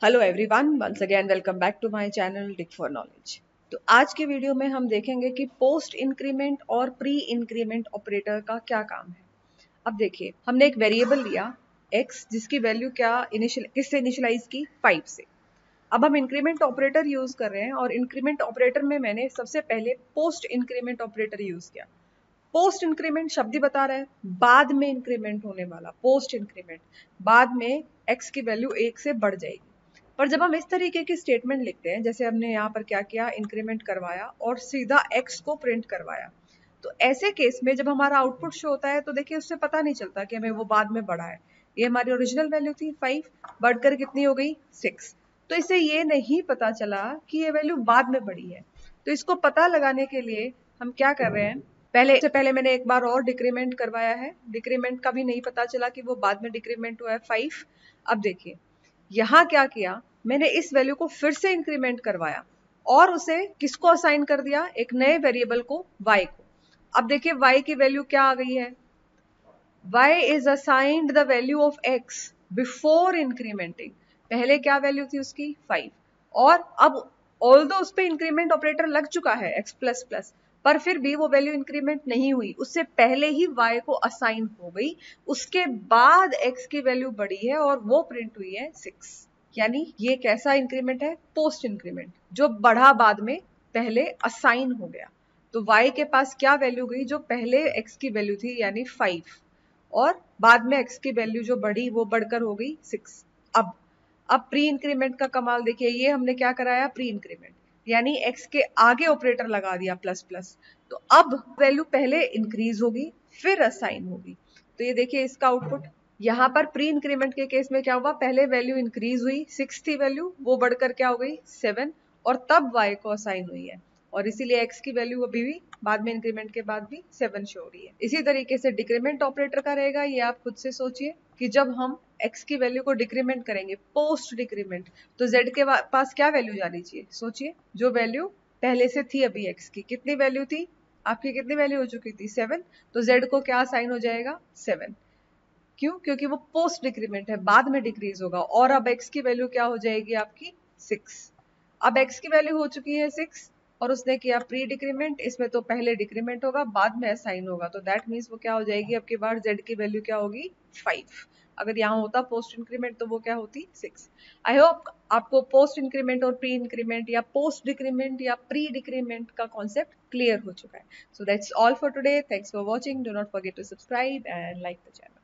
Hello everyone, once again welcome back to my channel dig for knowledge. तो आज के video में हम देखेंगे कि पोस्ट इंक्रीमेंट और प्री इंक्रीमेंट ऑपरेटर का क्या काम है। अब देखिए, हमने एक वेरिएबल लिया x जिसकी वैल्यू किससे इनिशियलाइज की 5 से। अब हम इंक्रीमेंट ऑपरेटर यूज कर रहे हैं और इंक्रीमेंट ऑपरेटर में मैंने सबसे पहले पोस्ट इंक्रीमेंट ऑपरेटर यूज किया। पोस्ट इंक्रीमेंट शब्द ही बता रहा है बाद में इंक्रीमेंट होने वाला। पोस्ट इंक्रीमेंट बाद में x की वैल्यू 1 से बढ़ जाएगी। पर जब हम इस तरीके की स्टेटमेंट लिखते हैं, जैसे हमने यहाँ पर क्या किया, इंक्रीमेंट करवाया और सीधा x को प्रिंट करवाया, तो ऐसे केस में जब हमारा आउटपुट शो होता है तो देखिए उससे पता नहीं चलता कि हमें वो बाद में बढ़ा है। ये हमारी ओरिजिनल वैल्यू थी 5, बढ़कर कितनी हो गई 6। तो इससे ये नहीं पता चला कि ये वैल्यू बाद में बढ़ी है। तो इसको पता लगाने के लिए हम क्या कर रहे हैं, पहले मैंने एक बार और डिक्रीमेंट करवाया है। डिक्रीमेंट का भी नहीं पता चला कि वो बाद में डिक्रीमेंट हुआ है 5। अब देखिए यहाँ क्या किया, मैंने इस वैल्यू को फिर से इंक्रीमेंट करवाया और उसे किसको असाइन कर दिया, एक नए वेरिएबल को y को। अब देखिए y की वैल्यू क्या आ गई है, y is assigned the value of x before incrementing। पहले क्या वैल्यू थी उसकी 5, और अब ऑल्दो उस पर इंक्रीमेंट ऑपरेटर लग चुका है x प्लस प्लस, पर फिर भी वो वैल्यू इंक्रीमेंट नहीं हुई, उससे पहले ही y को असाइन हो गई। उसके बाद x की वैल्यू बढ़ी है और वो प्रिंट हुई है 6। यानी ये कैसा इंक्रीमेंट है, पोस्ट इंक्रीमेंट, जो बढ़ा बाद में, पहले असाइन हो गया। तो y के पास क्या वैल्यू गई, जो पहले x की वैल्यू थी यानी 5, और बाद में x की वैल्यू जो बढ़ी वो बढ़कर हो गई 6। अब प्री इंक्रीमेंट का कमाल देखिए, ये हमने क्या कराया, प्री इंक्रीमेंट, यानी x के आगे ऑपरेटर लगा दिया प्लस प्लस। तो अब वैल्यू पहले इंक्रीज होगी फिर असाइन होगी। तो ये देखिए इसका आउटपुट। यहाँ पर प्री इंक्रीमेंट के केस में क्या हुआ, पहले वैल्यू इंक्रीज हुई, 6 थी वैल्यू, वो बढ़कर क्या हो गई 7, और तब y को असाइन हुई है, और इसीलिए x की वैल्यू अभी भी बाद में इंक्रीमेंट के बाद भी 7 शो हो रही है। इसी तरीके से डिक्रीमेंट ऑपरेटर का रहेगा, ये आप खुद से सोचिए कि जब हम x की वैल्यू को डिक्रीमेंट करेंगे पोस्ट डिक्रीमेंट, तो z के पास क्या वैल्यू जानी चाहिए, सोचिए। जो वैल्यू पहले से थी अभी x की, कितनी वैल्यू थी आपकी, कितनी वैल्यू हो चुकी थी 7, तो z को क्या साइन हो जाएगा 7। क्यों, क्योंकि वो पोस्ट डिक्रीमेंट है, बाद में डिक्रीज होगा। और अब x की वैल्यू क्या हो जाएगी आपकी 6। अब x की वैल्यू हो चुकी है 6 और उसने किया प्री डिक्रीमेंट, इसमें तो पहले डिक्रीमेंट होगा बाद में असाइन होगा, तो दैट मीन्स वो क्या हो जाएगी, अब की बार z की वैल्यू क्या होगी 5। अगर यहाँ होता पोस्ट इंक्रीमेंट तो वो क्या होती 6। आई होप आपको पोस्ट इंक्रीमेंट और प्री इंक्रीमेंट या पोस्ट डिक्रीमेंट या प्री डिक्रीमेंट का कॉन्सेप्ट क्लियर हो चुका है। So that's all for today, thanks for watching, do not forget to subscribe and like the channel.